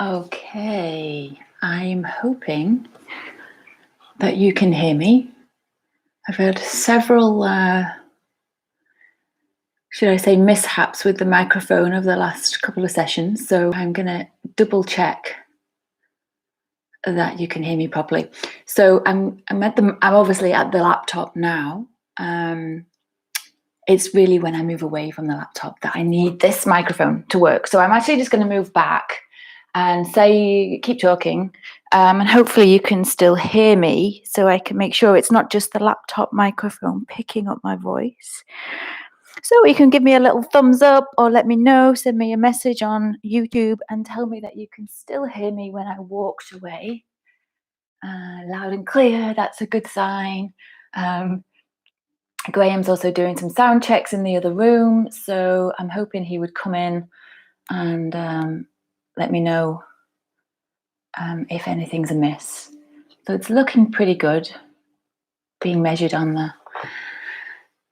Okay, I'm hoping that you can hear me. I've had several, should I say, mishaps with the microphone over the last couple of sessions, so I'm going to double check that you can hear me properly. So I'm obviously at the laptop now. It's really when I move away from the laptop that I need this microphone to work. So I'm actually just going to move back and keep talking. And hopefully you can still hear me, so I can make sure it's not just the laptop microphone picking up my voice. So you can give me a little thumbs up or let me know, send me a message on YouTube and tell me that you can still hear me when I walked away. Loud and clear, that's a good sign. Graham's also doing some sound checks in the other room, so I'm hoping he would come in and let me know if anything's amiss. So it's looking pretty good, being measured on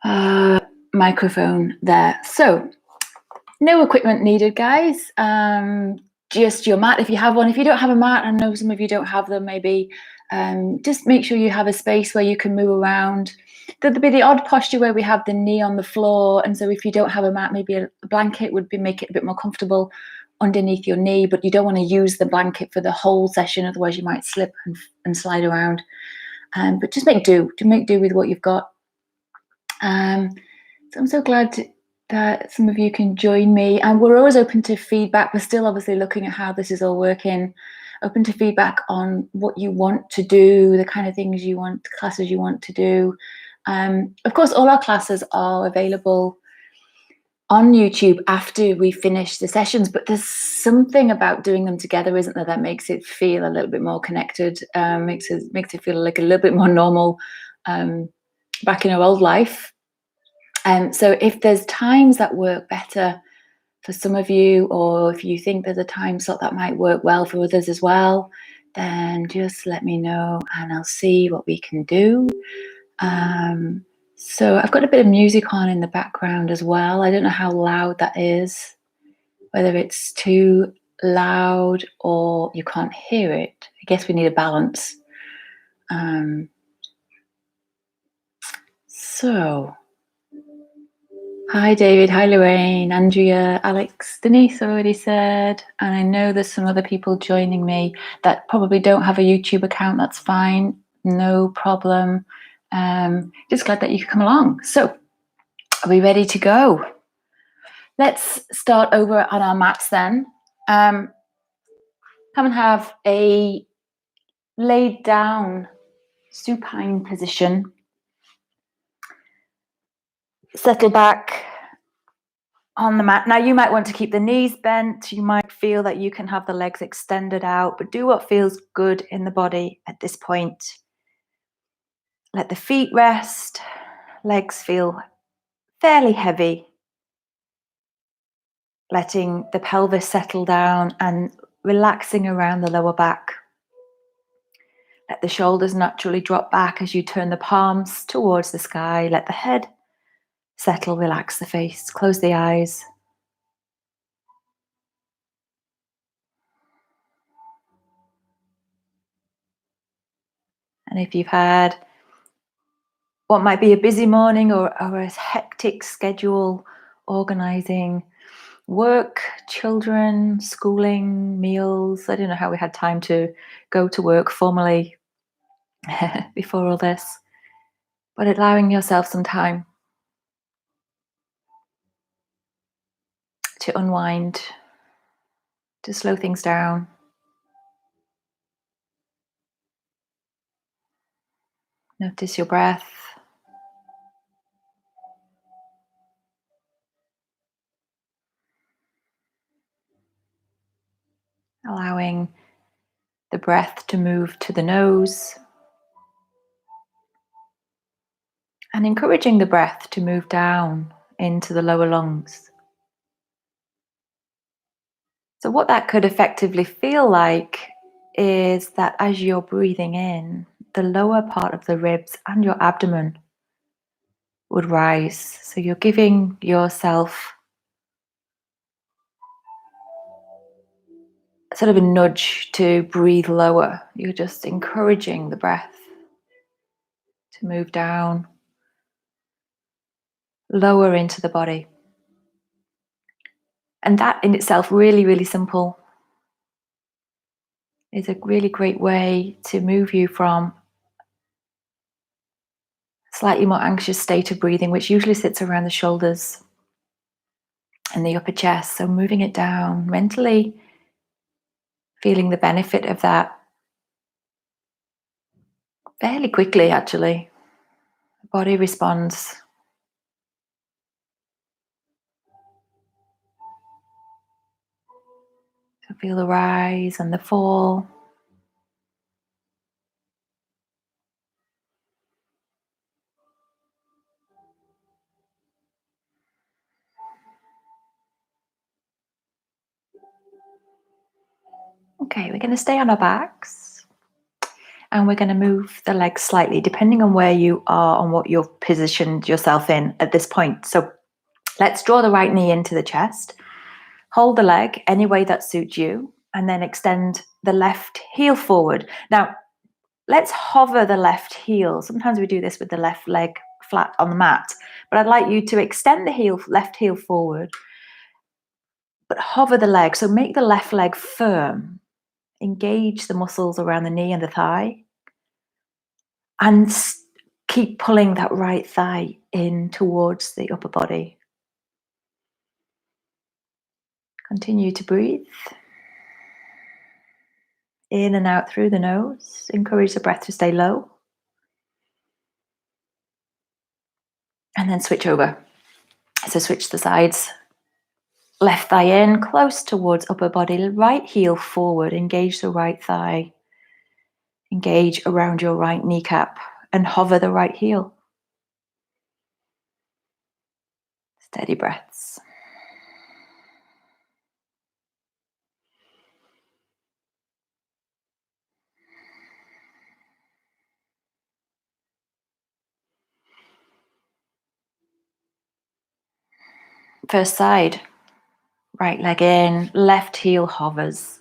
the microphone there. So no equipment needed, guys. Just your mat if you have one. If you don't have a mat, I know some of you don't have them, maybe just make sure you have a space where you can move around. There'll be the odd posture where we have the knee on the floor, and so if you don't have a mat, maybe a blanket would make it a bit more comfortable underneath your knee, but you don't want to use the blanket for the whole session, otherwise you might slip and slide around. But just make do with what you've got. So I'm so glad that some of you can join me, and we're always open to feedback. We're still obviously looking at how this is all working. Open to feedback on what you want to do, the kind of things you want, classes you want to do. Of course, all our classes are available on YouTube after we finish the sessions, but there's something about doing them together, isn't there, that makes it feel a little bit more connected, makes it feel like a little bit more normal, back in our old life. So if there's times that work better for some of you, or if you think there's a time slot that might work well for others as well, then just let me know and I'll see what we can do. So I've got a bit of music on in the background as well. I don't know how loud that is, whether it's too loud or you can't hear it. I guess we need a balance. So, hi David, hi Lorraine, Andrea, Alex, Denise already said, and I know there's some other people joining me that probably don't have a YouTube account. That's fine, no problem. Just glad that you could come along. So, are we ready to go? Let's start over on our mats then. Come and have a laid down supine position. Settle back on the mat. Now you might want to keep the knees bent. You might feel that you can have the legs extended out, but do what feels good in the body at this point. Let the feet rest. Legs feel fairly heavy. Letting the pelvis settle down and relaxing around the lower back. Let the shoulders naturally drop back as you turn the palms towards the sky. Let the head settle, relax the face, close the eyes. And if you've had what might be a busy morning or a hectic schedule, organizing work, children, schooling, meals, I don't know how we had time to go to work formally before all this, but allowing yourself some time to unwind, to slow things down. Notice your breath. Allowing the breath to move to the nose and encouraging the breath to move down into the lower lungs. So what that could effectively feel like is that as you're breathing in, the lower part of the ribs and your abdomen would rise. So you're giving yourself sort of a nudge to breathe lower. You're just encouraging the breath to move down, lower into the body. And that in itself, really, really simple, is a really great way to move you from a slightly more anxious state of breathing, which usually sits around the shoulders and the upper chest. So moving it down mentally, feeling the benefit of that fairly quickly, actually. The body responds. So feel the rise and the fall. Okay, we're going to stay on our backs and we're going to move the legs slightly, depending on where you are and what you've positioned yourself in at this point. So let's draw the right knee into the chest, hold the leg any way that suits you, and then extend the left heel forward. Now, let's hover the left heel. Sometimes we do this with the left leg flat on the mat, but I'd like you to extend the left heel forward, but hover the leg. So make the left leg firm. Engage the muscles around the knee and the thigh, and keep pulling that right thigh in towards the upper body. Continue to breathe in and out through the nose. Encourage the breath to stay low. And then switch over. So switch the sides. Left thigh in, close towards upper body. Right heel forward. Engage the right thigh. Engage around your right kneecap and hover the right heel. Steady breaths. First side. Right leg in, left heel hovers.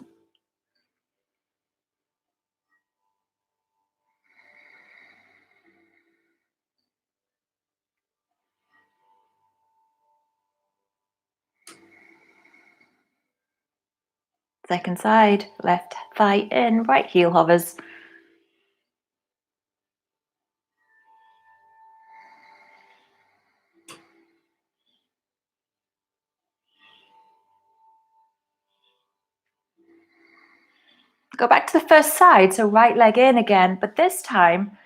Second side, left thigh in, right heel hovers. Go back to the first side, so right leg in again, but this time,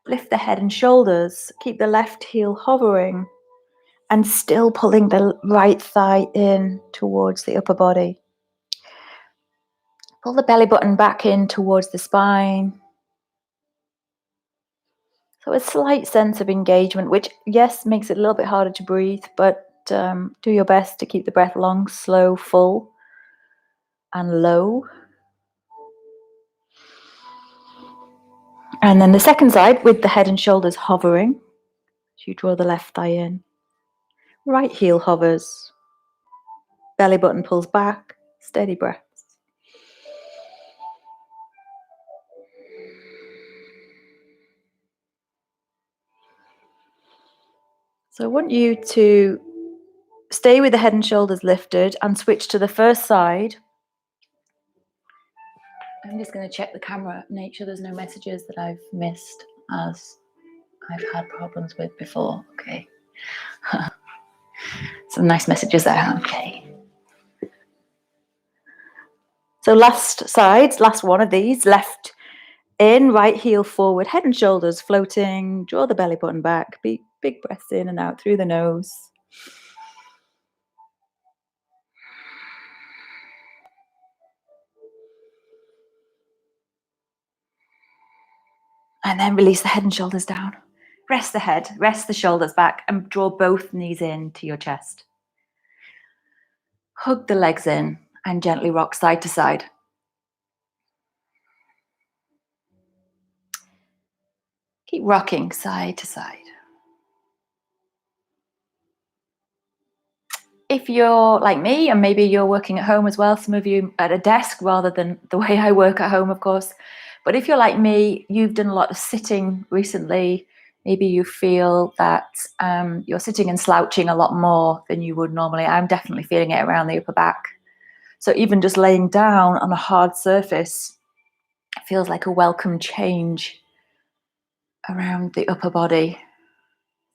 lift the head and shoulders. Keep the left heel hovering and still pulling the right thigh in towards the upper body. Pull the belly button back in towards the spine. So a slight sense of engagement, which, yes, makes it a little bit harder to breathe, but do your best to keep the breath long, slow, full, and low. And then the second side, with the head and shoulders hovering, as you draw the left thigh in. Right heel hovers. Belly button pulls back. Steady breaths. So I want you to stay with the head and shoulders lifted and switch to the first side. I'm just going to check the camera, make sure there's no messages that I've missed, as I've had problems with before. Okay. Some nice messages there. Okay. So last sides, last one of these, left in, right heel forward, head and shoulders floating, draw the belly button back, big breaths in and out through the nose. And then release the head and shoulders down. Rest the head, rest the shoulders back, and draw both knees in to your chest. Hug the legs in and gently rock side to side. Keep rocking side to side. if you're like me, and maybe you're working at home as well, some of you at a desk rather than the way I work at home, of course. But if you're like me, you've done a lot of sitting recently. Maybe you feel that you're sitting and slouching a lot more than you would normally. I'm definitely feeling it around the upper back. So even just laying down on a hard surface feels like a welcome change around the upper body.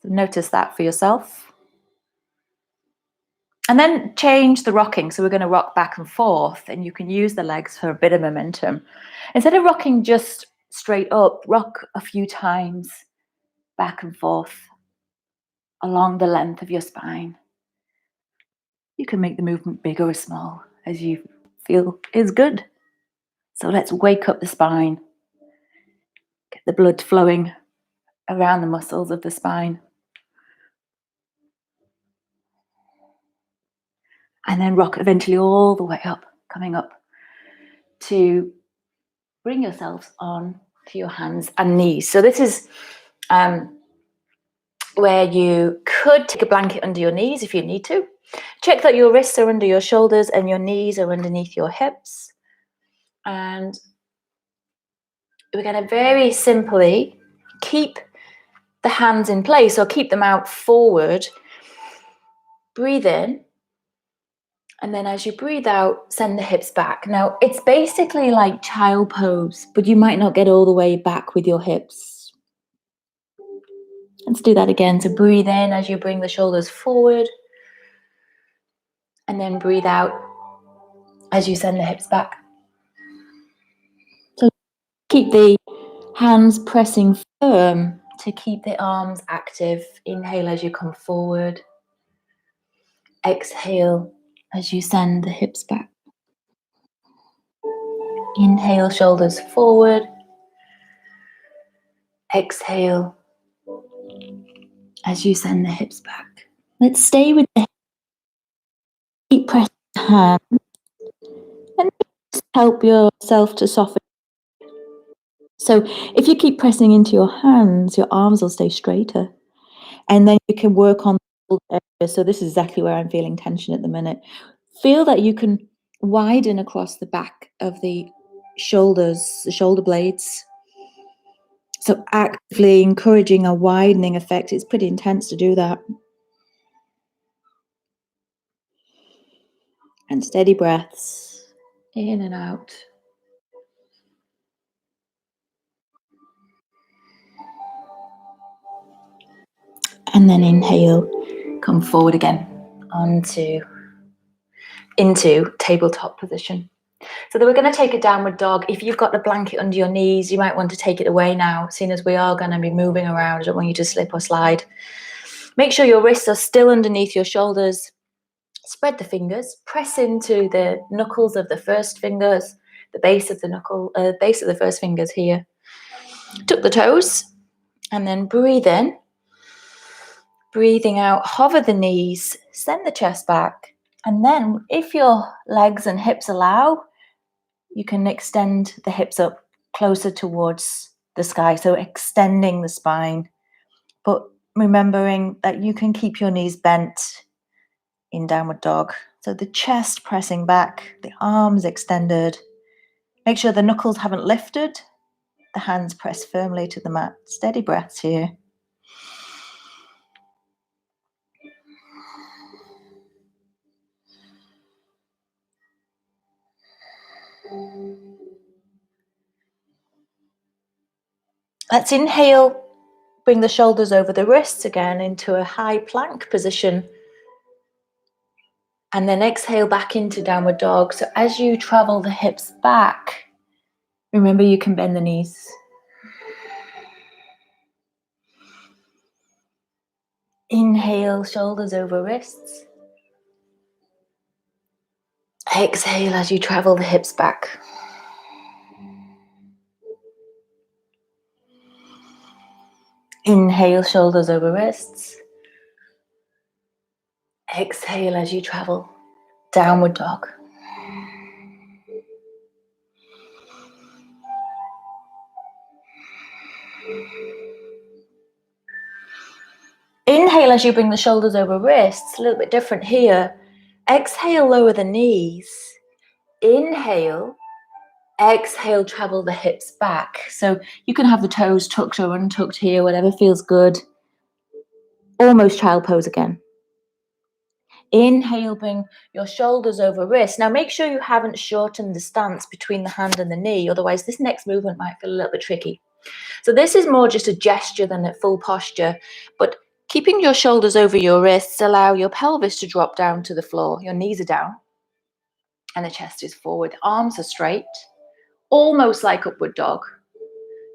So notice that for yourself. And then change the rocking. So we're going to rock back and forth, and you can use the legs for a bit of momentum. Instead of rocking just straight up, rock a few times back and forth along the length of your spine. You can make the movement big or small as you feel is good. So let's wake up the spine. Get the blood flowing around the muscles of the spine. And then rock eventually all the way up, coming up to bring yourselves on to your hands and knees. So this is where you could take a blanket under your knees if you need to. Check that your wrists are under your shoulders and your knees are underneath your hips. And we're going to very simply keep the hands in place, or keep them out forward. Breathe in. And then as you breathe out, send the hips back. Now, it's basically like child pose, but you might not get all the way back with your hips. Let's do that again. So breathe in as you bring the shoulders forward. And then breathe out as you send the hips back. So keep the hands pressing firm to keep the arms active. Inhale as you come forward. Exhale as you send the hips back. Inhale, shoulders forward. Exhale as you send the hips back. Let's stay with the hips. Keep pressing the hands and help yourself to soften. So if you keep pressing into your hands, your arms will stay straighter. And then you can work on the area. So this is exactly where I'm feeling tension at the minute. Feel that you can widen across the back of the shoulders, the shoulder blades. So actively encouraging a widening effect. It's pretty intense to do that. And steady breaths in and out. And then inhale, come forward again into tabletop position. So then we're going to take a downward dog. If you've got the blanket under your knees, you might want to take it away now, seeing as we are going to be moving around. I don't want you to slip or slide. Make sure your wrists are still underneath your shoulders. Spread the fingers, press into the knuckles of the first fingers, the base of the base of the first fingers here. Tuck the toes, and then breathe in. Breathing out, hover the knees, send the chest back. And then if your legs and hips allow, you can extend the hips up closer towards the sky. So extending the spine, but remembering that you can keep your knees bent in downward dog. So the chest pressing back, the arms extended. Make sure the knuckles haven't lifted. The hands press firmly to the mat. Steady breaths here. Let's inhale, bring the shoulders over the wrists again into a high plank position. And then exhale back into downward dog. So as you travel the hips back, remember you can bend the knees. Inhale, shoulders over wrists. Exhale as you travel the hips back. Inhale, shoulders over wrists. Exhale as you travel downward dog. Inhale as you bring the shoulders over wrists. A little bit different here. Exhale, lower the knees. Inhale. Exhale, travel the hips back. So you can have the toes tucked or untucked here, whatever feels good. Almost child pose again. Inhale, bring your shoulders over wrists. Now make sure you haven't shortened the stance between the hand and the knee, otherwise this next movement might feel a little bit tricky. So this is more just a gesture than a full posture, but keeping your shoulders over your wrists, allow your pelvis to drop down to the floor. Your knees are down and the chest is forward. Arms are straight, almost like upward dog.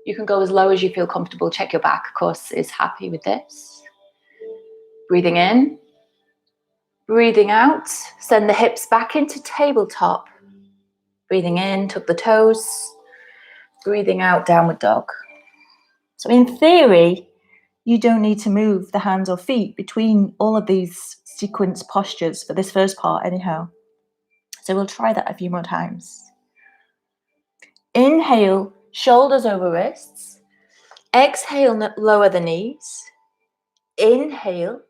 You can go as low as you feel comfortable. Check your back, of course, is happy with this. Breathing in. Breathing out, send the hips back into tabletop. Breathing in, tuck the toes. Breathing out, downward dog. So in theory, you don't need to move the hands or feet between all of these sequence postures for this first part anyhow. So we'll try that a few more times. Inhale, shoulders over wrists. Exhale, lower the knees. Inhale.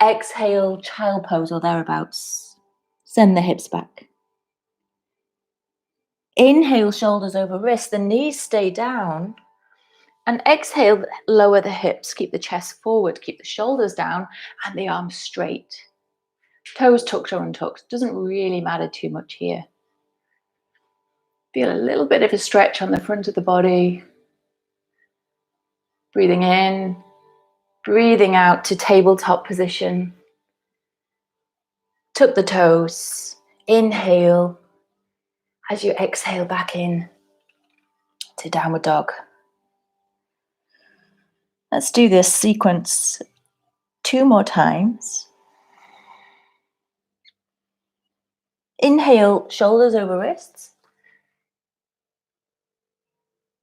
Exhale, child pose or thereabouts. Send the hips back. Inhale, shoulders over wrists, the knees stay down. And exhale, lower the hips, keep the chest forward, keep the shoulders down and the arms straight. Toes tucked or untucked, doesn't really matter too much here. Feel a little bit of a stretch on the front of the body. Breathing in, breathing out to tabletop position. Tuck the toes, inhale. As you exhale back in to downward dog. Let's do this sequence 2 more times. Inhale, shoulders over wrists.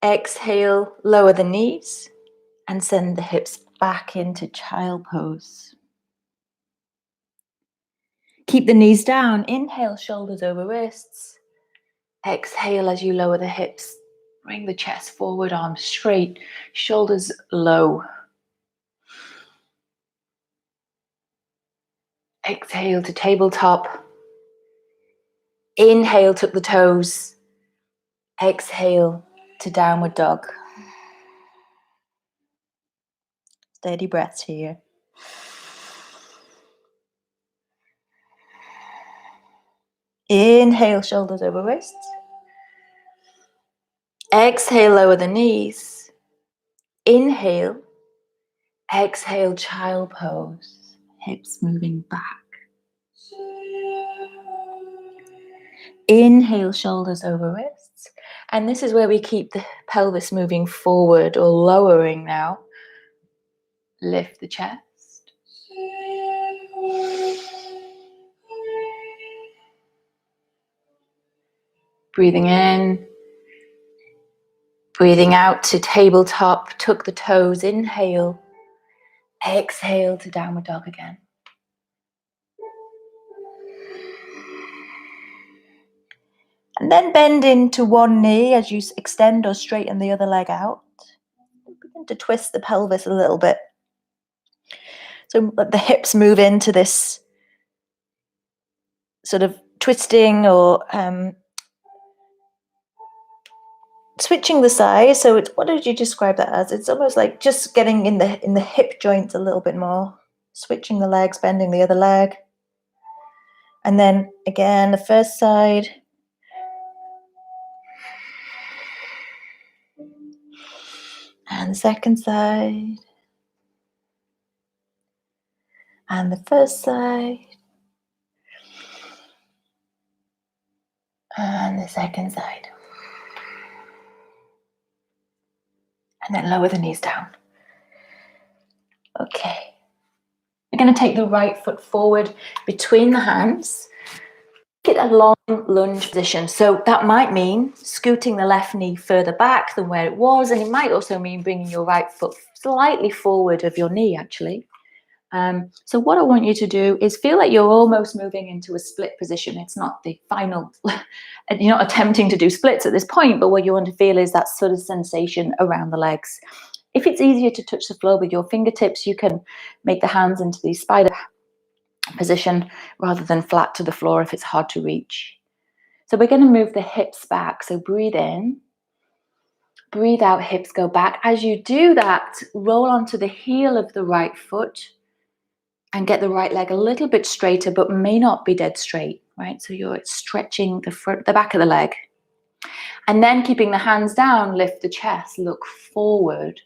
Exhale, lower the knees and send the hips back into child pose. Keep the knees down. Inhale, shoulders over wrists. Exhale as you lower the hips. Bring the chest forward, arms straight, shoulders low. Exhale to tabletop. Inhale, tuck the toes. Exhale to downward dog. Steady breaths here. Inhale, shoulders over wrists. Exhale, lower the knees. Inhale. Exhale, child pose. Hips moving back. Inhale, shoulders over wrists. And this is where we keep the pelvis moving forward or lowering now. Lift the chest. Breathing in. Breathing out to tabletop. Tuck the toes. Inhale. Exhale to downward dog again. And then bend into one knee as you extend or straighten the other leg out. Begin to twist the pelvis a little bit. So let the hips move into this sort of twisting or switching the size. So it's, what did you describe that as? It's almost like just getting in the hip joint a little bit more. Switching the legs, bending the other leg. And then again, the first side. And the second side. And the first side. And the second side. And then lower the knees down. Okay. You're going to take the right foot forward between the hands. Get a long lunge position. So that might mean scooting the left knee further back than where it was. And it might also mean bringing your right foot slightly forward of your knee, actually. So what I want you to do is feel like you're almost moving into a split position. It's not the final, you're not attempting to do splits at this point, but what you want to feel is that sort of sensation around the legs. If it's easier to touch the floor with your fingertips, you can make the hands into these spider position rather than flat to the floor if it's hard to reach. So we're going to move the hips back. So breathe in, breathe out, hips go back. As you do that, roll onto the heel of the right foot and get the right leg a little bit straighter, but may not be dead straight, right? So you're stretching the back of the leg. And then keeping the hands down, lift the chest, look forward.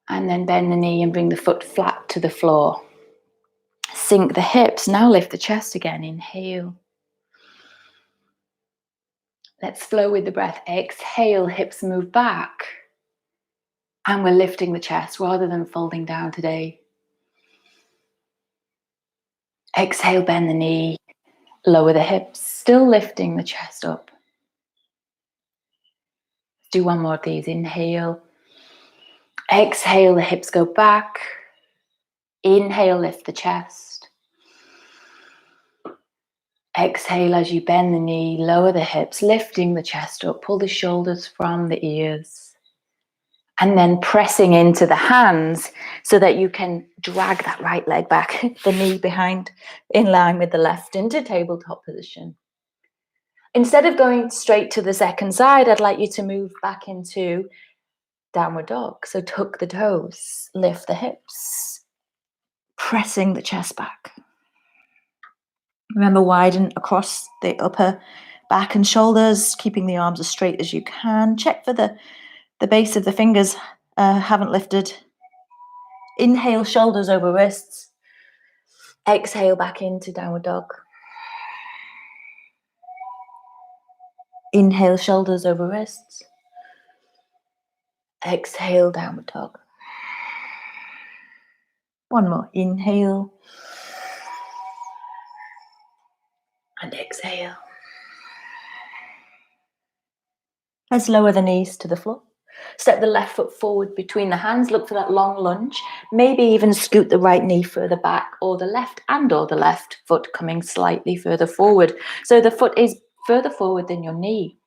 And then bend the knee and bring the foot flat to the floor. Sink the hips, now lift the chest again, inhale. Let's flow with the breath, exhale, hips move back. And we're lifting the chest rather than folding down today. Exhale, bend the knee, lower the hips, still lifting the chest up. Do one more of these, inhale. Exhale, the hips go back. Inhale, lift the chest. Exhale as you bend the knee, lower the hips, lifting the chest up, pull the shoulders from the ears. And then pressing into the hands so that you can drag that right leg back, the knee behind, in line with the left into tabletop position. Instead of going straight to the second side, I'd like you to move back into downward dog. So tuck the toes, lift the hips, pressing the chest back. Remember, widen across the upper back and shoulders, keeping the arms as straight as you can. Check for the base of the fingers haven't lifted. Inhale, shoulders over wrists. Exhale, back into downward dog. Inhale, shoulders over wrists. Exhale, downward dog. One more, inhale. And exhale. Let's lower the knees to the floor. Step the left foot forward between the hands. Look for that long lunge. Maybe even scoot the right knee further back, or the left foot coming slightly further forward. So the foot is further forward than your knee.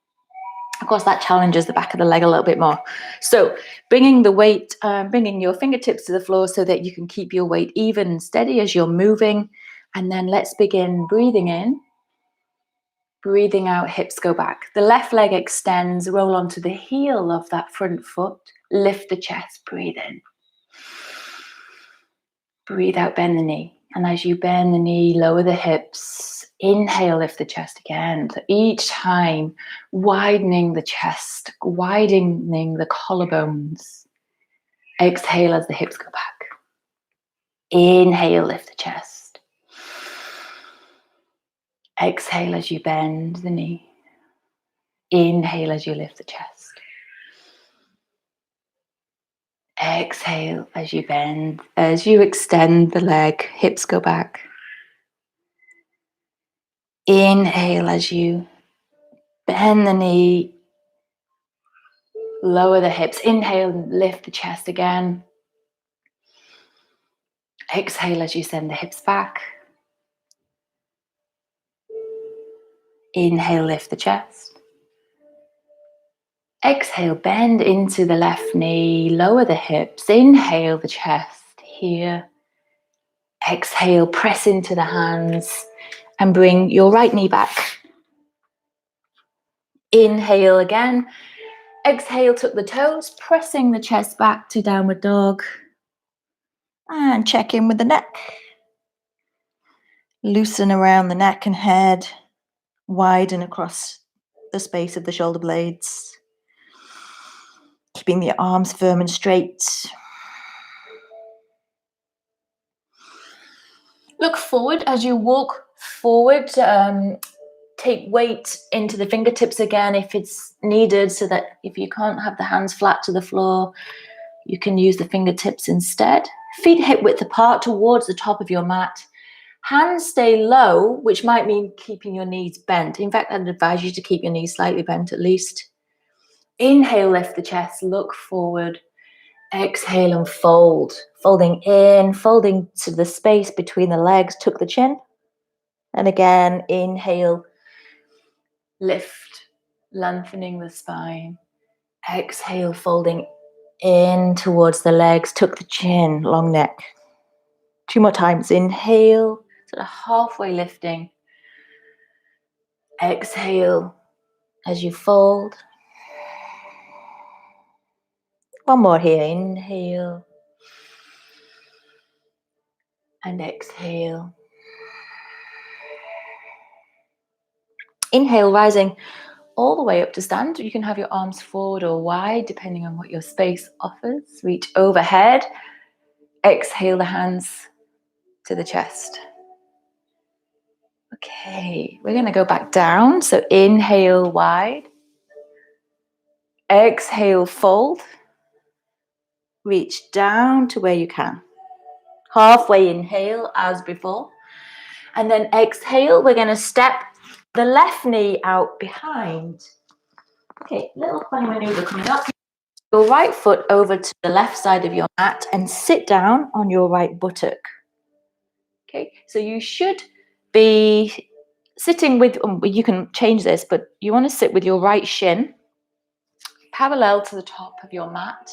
Of course, that challenges the back of the leg a little bit more. So bringing the weight, bringing your fingertips to the floor so that you can keep your weight even and steady as you're moving. And then let's begin breathing in. Breathing out, hips go back. The left leg extends, roll onto the heel of that front foot. Lift the chest, breathe in. Breathe out, bend the knee. And as you bend the knee, lower the hips. Inhale, lift the chest again. So each time, widening the chest, widening the collarbones. Exhale as the hips go back. Inhale, lift the chest. Exhale as you bend the knee. Inhale as you lift the chest. Exhale as you bend, as you extend the leg, hips go back. Inhale as you bend the knee, lower the hips. Inhale and lift the chest again. Exhale as you send the hips back. Inhale, lift the chest. Exhale, bend into the left knee, lower the hips. Inhale the chest here. Exhale, press into the hands and bring your right knee back. Inhale again. Exhale, tuck the toes, pressing the chest back to downward dog. And check in with the neck. Loosen around the neck and head. Widen across the space of the shoulder blades. Keeping the arms firm and straight. Look forward as you walk forward. Take weight into the fingertips again if it's needed, so that if you can't have the hands flat to the floor, you can use the fingertips instead. Feet hip width apart towards the top of your mat. Hands stay low, which might mean keeping your knees bent. In fact, I'd advise you to keep your knees slightly bent at least. Inhale, lift the chest, look forward. Exhale and fold. Folding in, folding to the space between the legs, tuck the chin. And again, inhale, lift, lengthening the spine. Exhale, folding In towards the legs, tuck the chin, long neck. 2 more times. Inhale, sort of halfway lifting. Exhale as you fold. One more here. Inhale and exhale. Inhale, rising all the way up to stand. You can have your arms forward or wide, depending on what your space offers. Reach overhead. Exhale the hands to the chest. Okay, we're going to go back down. So inhale wide. Exhale, fold. Reach down to where you can. Halfway inhale as before. And then exhale, we're going to step the left knee out behind. Okay, little funny maneuver coming up. Your right foot over to the left side of your mat and sit down on your right buttock. Okay, so you should be sitting with, you can change this, but you want to sit with your right shin parallel to the top of your mat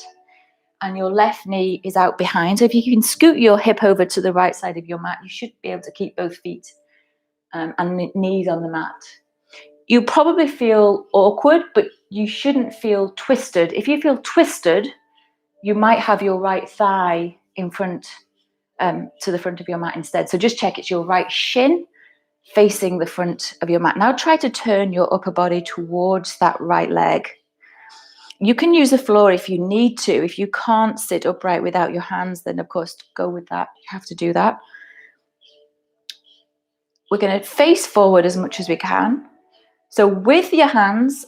and your left knee is out behind. So if you can scoot your hip over to the right side of your mat, you should be able to keep both feet and knees on the mat. You probably feel awkward, but you shouldn't feel twisted. If you feel twisted, you might have your right thigh in front to the front of your mat instead. So just check it's your right shin facing the front of your mat. Now try to turn your upper body towards that right leg. You can use the floor if you need to. If you can't sit upright without your hands, then of course go with that. You have to do that. We're going to face forward as much as we can. So with your hands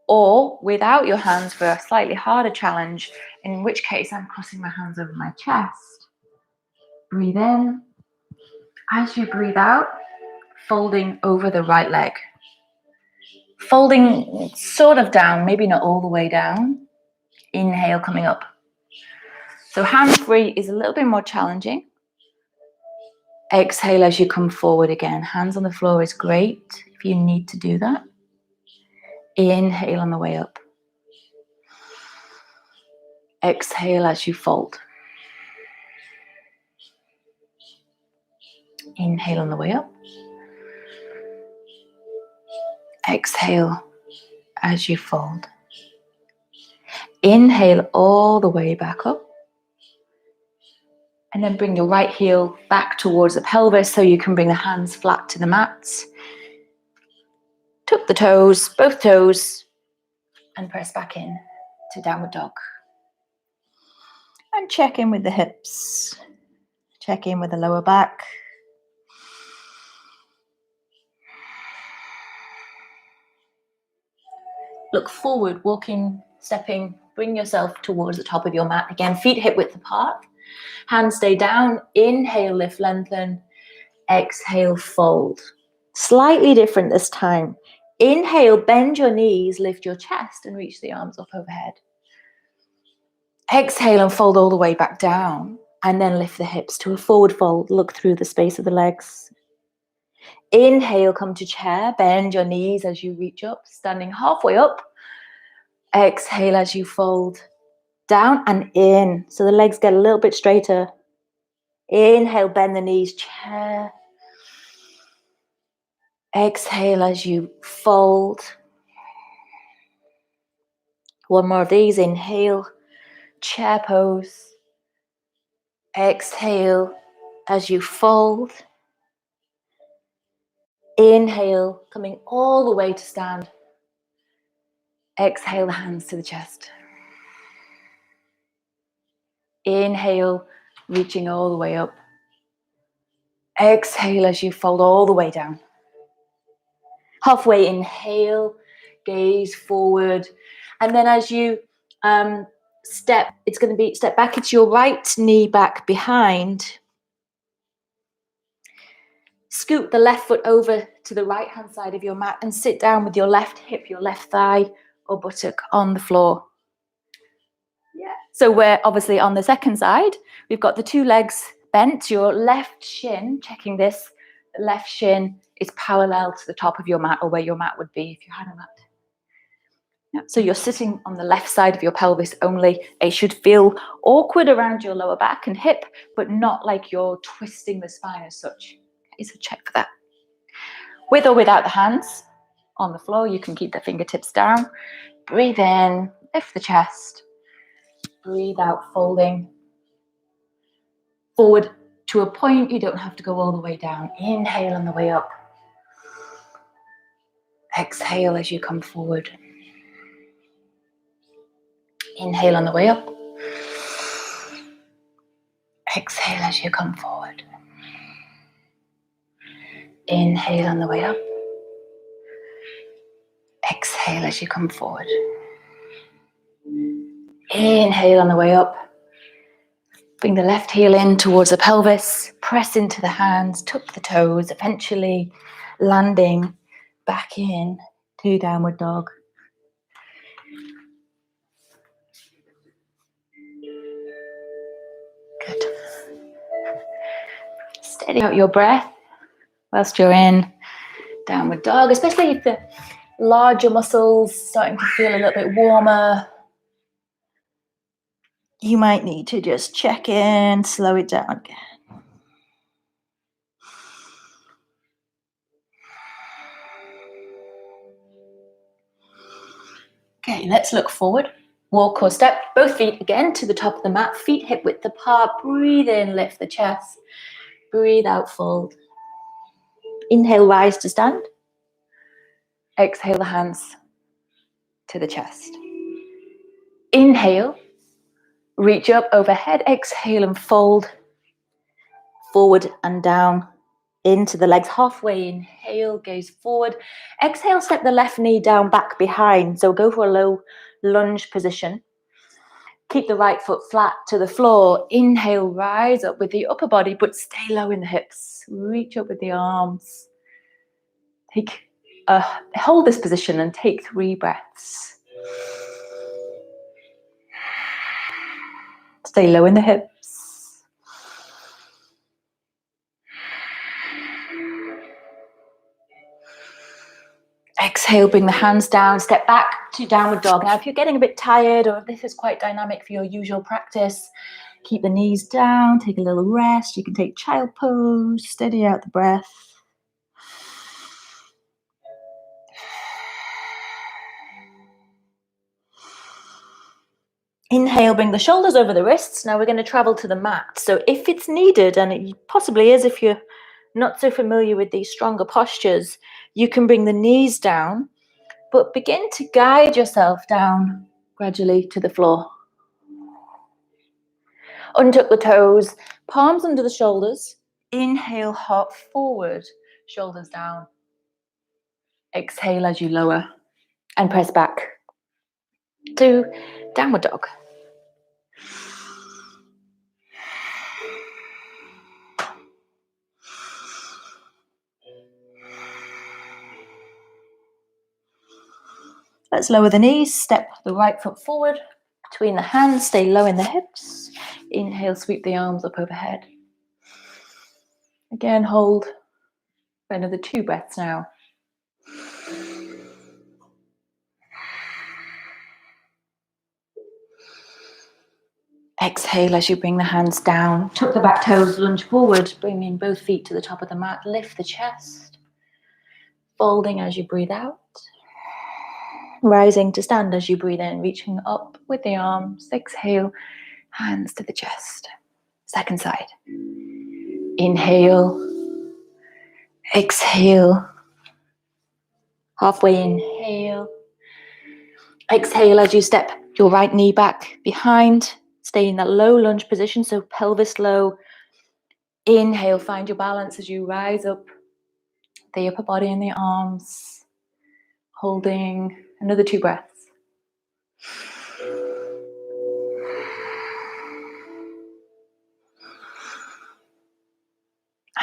or without your hands for a slightly harder challenge, in which case I'm crossing my hands over my chest. Breathe in. As you breathe out, folding over the right leg. Folding sort of down, maybe not all the way down. Inhale coming up. So hands free is a little bit more challenging. Exhale as you come forward again. Hands on the floor is great if you need to do that. Inhale on the way up. Exhale as you fold. Inhale on the way up. Exhale as you fold. Inhale all the way back up. And then bring your right heel back towards the pelvis so you can bring the hands flat to the mats. Tuck the toes, both toes, and press back in to downward dog. And check in with the hips. Check in with the lower back. Look forward, walking, stepping, bring yourself towards the top of your mat. Again, feet hip width apart. Hands stay down. Inhale, lift, lengthen. Exhale, fold. Slightly different this time. Inhale, bend your knees, lift your chest and reach the arms up overhead. Exhale and fold all the way back down and then lift the hips to a forward fold. Look through the space of the legs. Inhale, come to chair, bend your knees as you reach up, standing halfway up. Exhale as you fold down and in. So the legs get a little bit straighter. Inhale, bend the knees, chair. Exhale as you fold. One more of these. Inhale, chair pose. Exhale as you fold. Inhale, coming all the way to stand. Exhale the hands to the chest. Inhale, reaching all the way up. Exhale as you fold all the way down. Halfway inhale, gaze forward. And then as you step, it's going to be step back. It's your right knee back behind. Scoot the left foot over to the right hand side of your mat and sit down with your left hip, your left thigh or buttock on the floor. Yeah. So we're obviously on the second side. We've got the two legs bent. Your left shin, checking this, the left shin is parallel to the top of your mat or where your mat would be if you had a mat. So you're sitting on the left side of your pelvis only. It should feel awkward around your lower back and hip, but not like you're twisting the spine as such. Okay, so check for that. With or without the hands on the floor, you can keep the fingertips down. Breathe in, lift the chest. Breathe out, folding forward to a point. You don't have to go all the way down. Inhale on the way up. Exhale as you come forward. Inhale on the way up. Exhale as you come forward. Inhale on the way up. Exhale as you come forward. Inhale on the way up. Bring the left heel in towards the pelvis. Press into the hands, tuck the toes, eventually landing back in to downward dog. Good. Steady out your breath whilst you're in downward dog, especially if the larger muscles starting to feel a little bit warmer. You might need to just check in, slow it down again. Okay, let's look forward. Walk or step, both feet again to the top of the mat, feet hip width apart. Breathe in, lift the chest. Breathe out, fold. Inhale, rise to stand. Exhale the hands to the chest. Inhale, reach up overhead. Exhale and fold forward and down into the legs. Halfway, inhale, gaze forward. Exhale, step the left knee down back behind. So go for a low lunge position. Keep the right foot flat to the floor. Inhale, rise up with the upper body, but stay low in the hips. Reach up with the arms. Hold this position and take 3 breaths. Stay low in the hips. Exhale, bring the hands down, step back to downward dog. Now, if you're getting a bit tired or if this is quite dynamic for your usual practice, keep the knees down, take a little rest. You can take child pose, steady out the breath. Inhale, bring the shoulders over the wrists. Now we're going to travel to the mat. So if it's needed, and it possibly is if you're not so familiar with these stronger postures, you can bring the knees down, but begin to guide yourself down gradually to the floor. Untuck the toes, palms under the shoulders. Inhale, hop forward, shoulders down. Exhale as you lower and press back to downward dog. Let's lower the knees, step the right foot forward, between the hands, stay low in the hips. Inhale, sweep the arms up overhead. Again, hold for another 2 breaths now. Exhale as you bring the hands down. Tuck the back toes, lunge forward, bringing both feet to the top of the mat. Lift the chest. Folding as you breathe out. Rising to stand as you breathe in, reaching up with the arms. Exhale, hands to the chest. Second side. Inhale. Exhale. Halfway inhale. Exhale as you step your right knee back behind. Stay in that low lunge position, so pelvis low. Inhale, find your balance as you rise up the upper body and the arms. Holding another 2 breaths.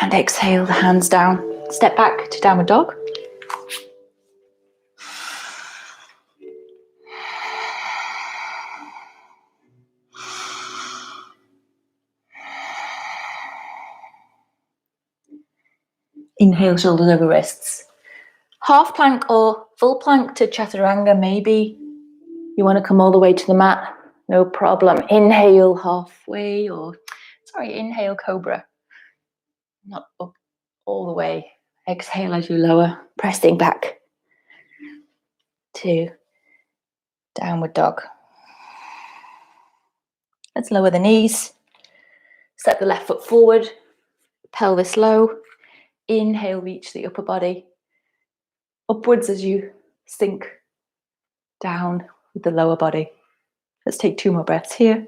And exhale, the hands down. Step back to downward dog. Inhale, shoulders over wrists. Half plank or full plank to chaturanga maybe. You want to come all the way to the mat, no problem. Inhale halfway, inhale cobra. Not up all the way. Exhale as you lower, pressing back to downward dog. Let's lower the knees. Step the left foot forward, pelvis low. Inhale, reach the upper body upwards as you sink down with the lower body. Let's take 2 more breaths here.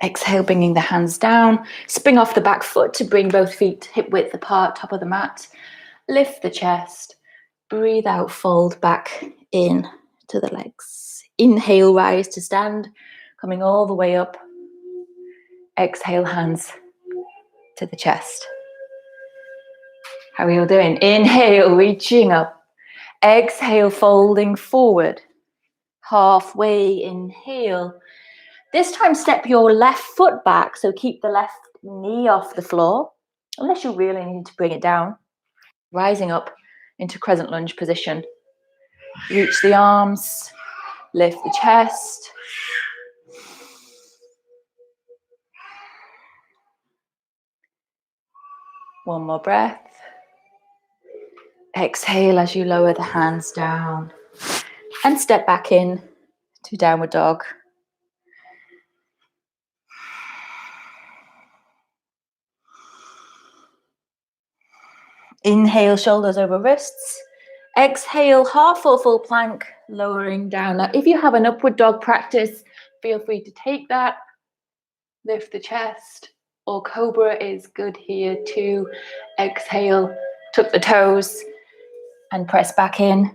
Exhale, bringing the hands down. Spring off the back foot to bring both feet hip width apart, top of the mat. Lift the chest. Breathe out, fold back in to the legs. Inhale, rise to stand, coming all the way up. Exhale, hands to the chest. How are you all doing? Inhale, reaching up. Exhale, folding forward. Halfway, inhale. This time, step your left foot back, so keep the left knee off the floor, unless you really need to bring it down. Rising up into crescent lunge position. Reach the arms, lift the chest. One more breath. Exhale as you lower the hands down and step back in to downward dog. Inhale, shoulders over wrists. Exhale, half or full plank, lowering down. Now, if you have an upward dog practice, feel free to take that. Lift the chest, or cobra is good here too. Exhale, tuck the toes, and press back in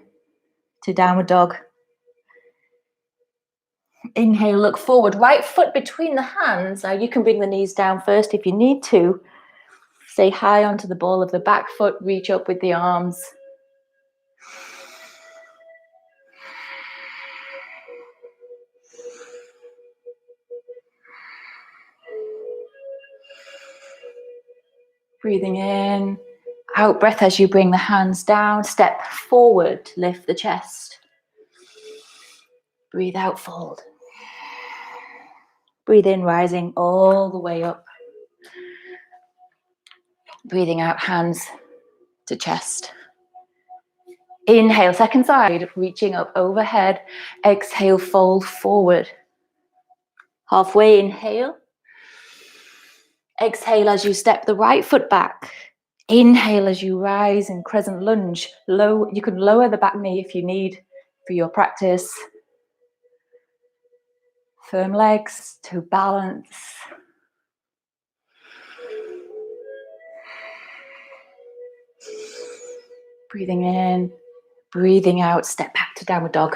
to downward dog. Inhale, look forward, right foot between the hands. Now you can bring the knees down first if you need to. Stay high onto the ball of the back foot, reach up with the arms. Breathing in, out breath as you bring the hands down, step forward, lift the chest. Breathe out, fold. Breathe in, rising all the way up. Breathing out, hands to chest. Inhale, second side, reaching up overhead. Exhale, fold forward. Halfway, inhale. Exhale as you step the right foot back. Inhale as you rise in crescent lunge. You can lower the back knee if you need for your practice. Firm legs to balance. Breathing in, breathing out, step back to downward dog.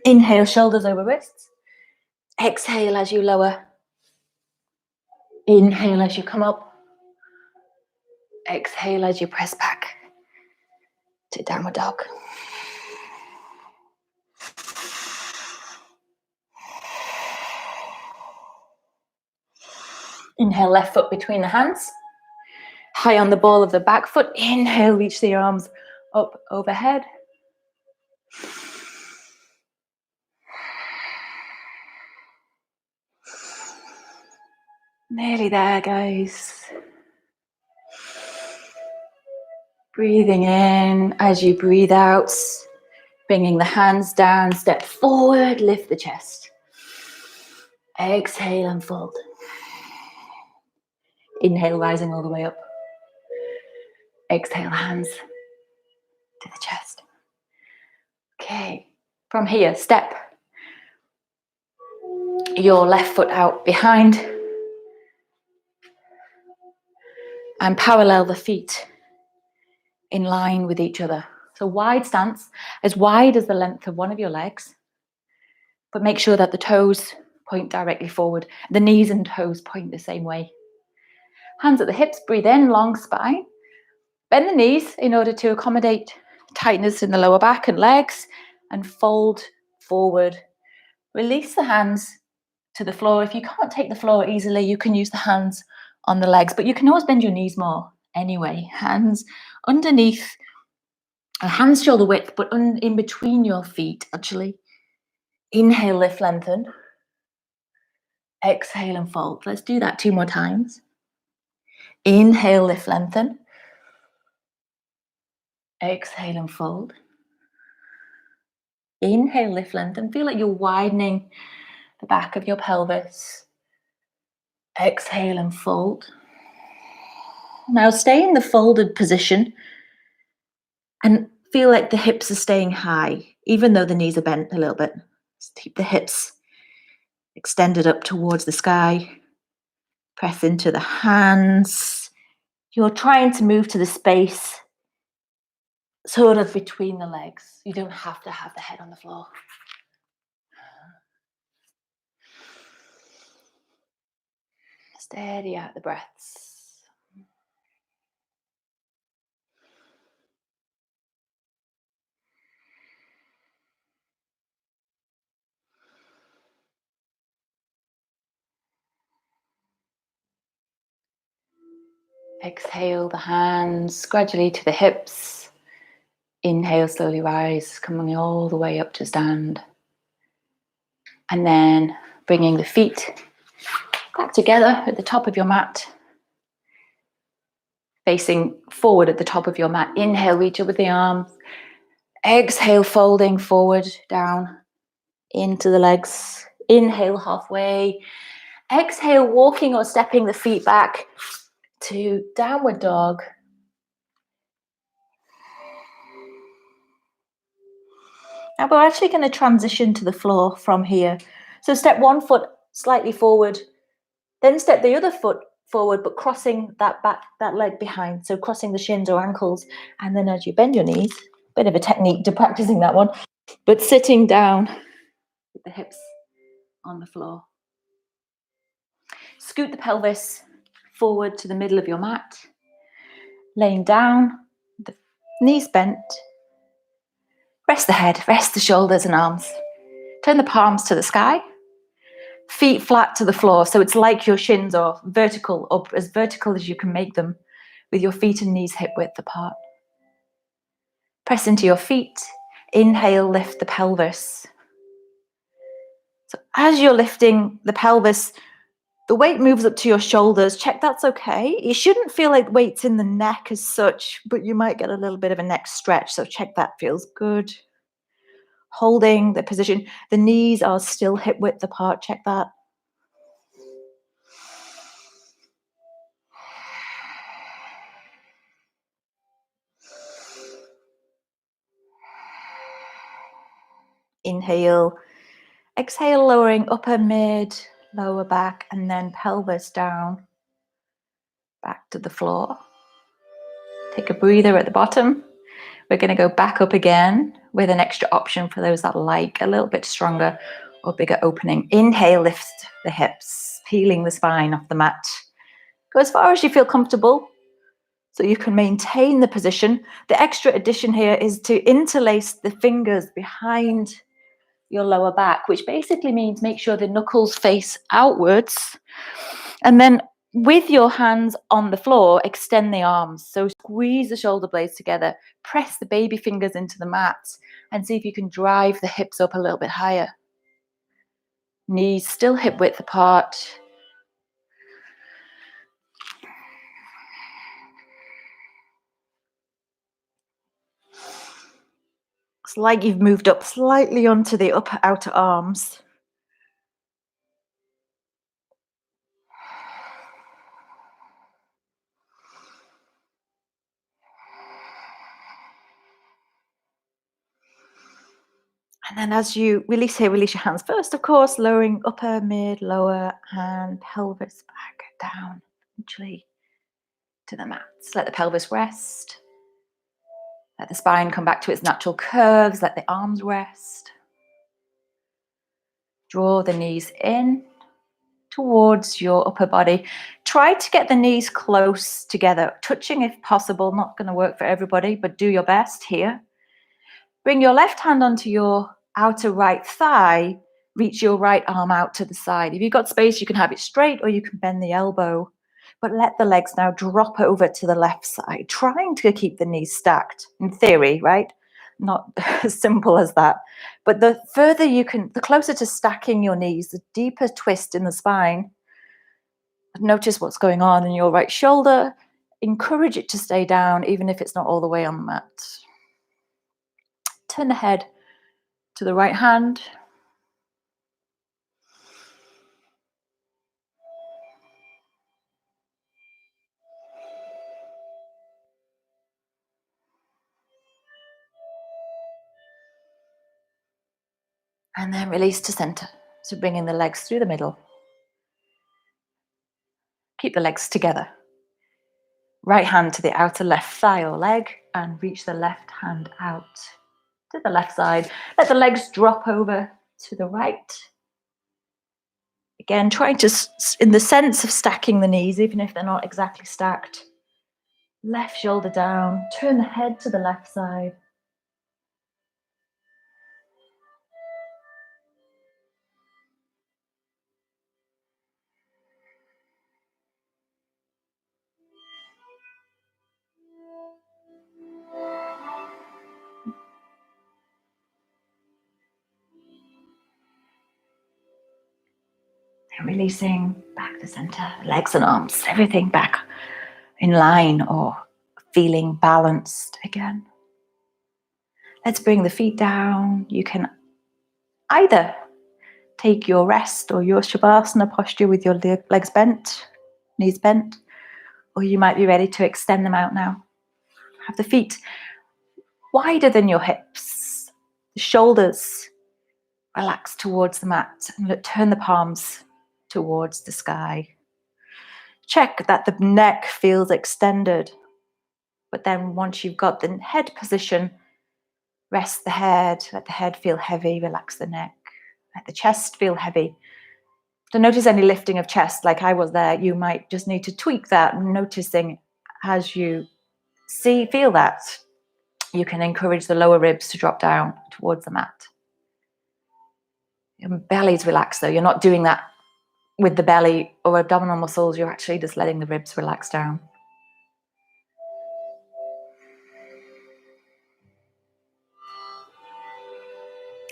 Inhale, shoulders over wrists. Exhale as you lower. Inhale as you come up. Exhale as you press back to downward dog. Inhale, left foot between the hands. High on the ball of the back foot. Inhale, reach the arms up overhead. Nearly there, guys. Breathing in as you breathe out. Bringing the hands down, step forward, lift the chest. Exhale and fold. Inhale, rising all the way up. Exhale, hands to the chest. Okay, from here, step your left foot out behind and parallel the feet in line with each other. So wide stance, as wide as the length of one of your legs, but make sure that the toes point directly forward. The knees and toes point the same way. Hands at the hips, breathe in, long spine. Bend the knees in order to accommodate tightness in the lower back and legs, and fold forward. Release the hands to the floor. If you can't take the floor easily, you can use the hands on the legs, but you can always bend your knees more anyway. Hands underneath, hands shoulder width, but in between your feet, actually. Inhale, lift, lengthen. Exhale and fold. Let's do that 2 more times. Inhale, lift, lengthen. Exhale and fold. Inhale, lift, lengthen. Feel like you're widening the back of your pelvis. Exhale and fold. Now stay in the folded position and feel like the hips are staying high, even though the knees are bent a little bit. Just keep the hips extended up towards the sky. Press into the hands. You're trying to move to the space sort of between the legs. You don't have to have the head on the floor. Steady out the breaths. Exhale the hands gradually to the hips. Inhale, slowly rise, coming all the way up to stand. And then bringing the feet back together at the top of your mat. Facing forward at the top of your mat. Inhale, reach up with the arms. Exhale, folding forward, down, into the legs. Inhale, halfway. Exhale, walking or stepping the feet back to downward dog. Now we're actually going to transition to the floor from here. So step one foot slightly forward, then step the other foot forward, but crossing that leg behind. So crossing the shins or ankles. And then as you bend your knees, bit of a technique to practicing that one, but sitting down with the hips on the floor. Scoot the pelvis forward to the middle of your mat. Laying down, the knees bent. Rest the head, rest the shoulders and arms. Turn the palms to the sky. Feet flat to the floor, so it's like your shins are vertical, up as vertical as you can make them, with your feet and knees hip width apart. Press into your feet. Inhale, lift the pelvis. So as you're lifting the pelvis, the weight moves up to your shoulders. Check that's okay. You shouldn't feel like weight's in the neck as such, but you might get a little bit of a neck stretch, so check that feels good. Holding the position. The knees are still hip width apart. Check that. Inhale. Exhale, lowering upper, mid, lower back, and then pelvis down. Back to the floor. Take a breather at the bottom. We're going to go back up again with an extra option for those that like a little bit stronger or bigger opening. Inhale, lift the hips, peeling the spine off the mat. Go as far as you feel comfortable so you can maintain the position. The extra addition here is to interlace the fingers behind your lower back, which basically means make sure the knuckles face outwards. And then with your hands on the floor, extend the arms. So squeeze the shoulder blades together, press the baby fingers into the mat, and see if you can drive the hips up a little bit higher. Knees still hip width apart. It's like you've moved up slightly onto the upper outer arms. And then as you release here, release your hands first, of course, lowering upper, mid, lower, and pelvis back down, eventually to the mats. Let the pelvis rest. Let the spine come back to its natural curves. Let the arms rest. Draw the knees in towards your upper body. Try to get the knees close together, touching if possible. Not going to work for everybody, but do your best here. Bring your left hand onto your outer right thigh. Reach your right arm out to the side. If you've got space, you can have it straight or you can bend the elbow. But let the legs now drop over to the left side, trying to keep the knees stacked, in theory, right? Not as simple as that. But the further you can, the closer to stacking your knees, the deeper twist in the spine. Notice what's going on in your right shoulder. Encourage it to stay down, even if it's not all the way on the mat. Turn the head to the right hand. And then release to center. So bringing the legs through the middle. Keep the legs together. Right hand to the outer left thigh or leg and reach the left hand out to the left side. Let the legs drop over to the right. Again, trying to, in the sense of stacking the knees, even if they're not exactly stacked. Left shoulder down, turn the head to the left side. And releasing back to center, legs and arms, everything back in line or feeling balanced again. Let's bring the feet down. You can either take your rest or your Shavasana posture with your legs bent, knees bent, or you might be ready to extend them out now. Have the feet wider than your hips, the shoulders relax towards the mat, and turn the palms towards the sky. Check that the neck feels extended, but then once you've got the head position, rest the head, let the head feel heavy, relax the neck, let the chest feel heavy. Don't notice any lifting of chest like I was there. You might just need to tweak that, noticing as you feel that, you can encourage the lower ribs to drop down towards the mat. Your belly's relaxed though. You're not doing that with the belly or abdominal muscles. You're actually just letting the ribs relax down.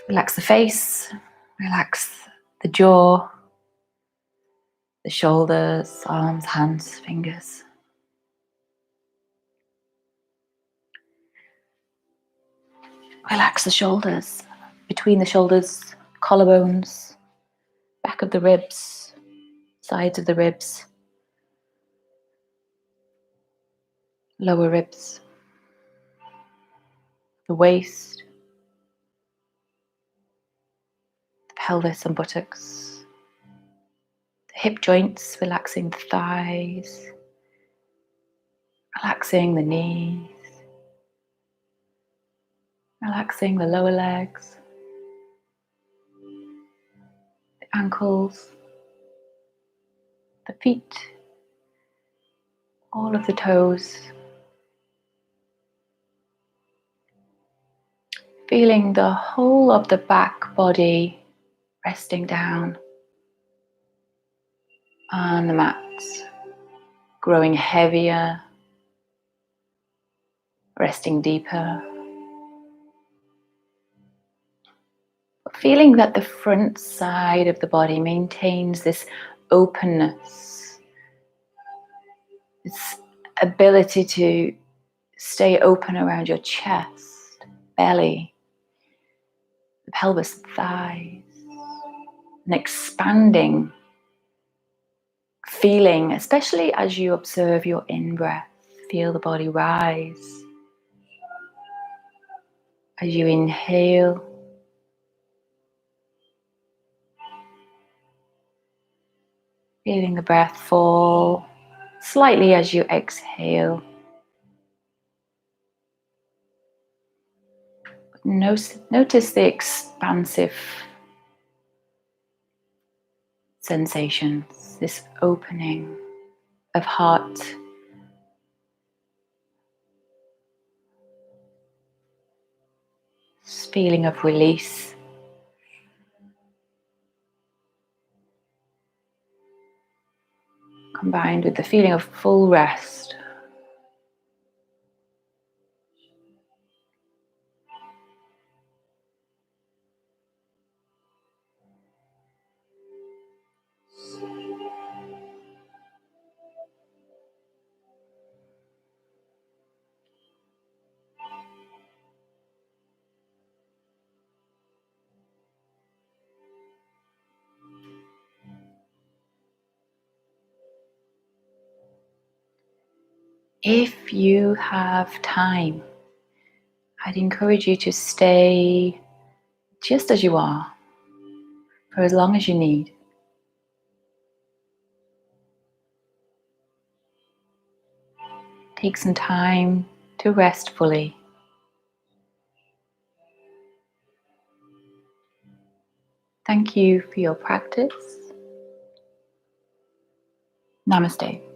Relax the face, relax the jaw, the shoulders, arms, hands, fingers. Relax the shoulders, between the shoulders, collarbones, back of the ribs, sides of the ribs, lower ribs, the waist, the pelvis and buttocks, the hip joints, relaxing the thighs, relaxing the knees, relaxing the lower legs, the ankles, the feet, all of the toes. Feeling the whole of the back body resting down on the mat, growing heavier, resting deeper. Feeling that the front side of the body maintains this openness, this ability to stay open around your chest, belly, the pelvis, thighs, an expanding feeling, especially as you observe your in-breath. Feel the body rise. As you inhale, feeling the breath fall slightly as you exhale. Notice the expansive sensations, this opening, of heart. This feeling of release. Combined with the feeling of full rest. If you have time, I'd encourage you to stay just as you are for as long as you need. Take some time to rest fully. Thank you for your practice. Namaste.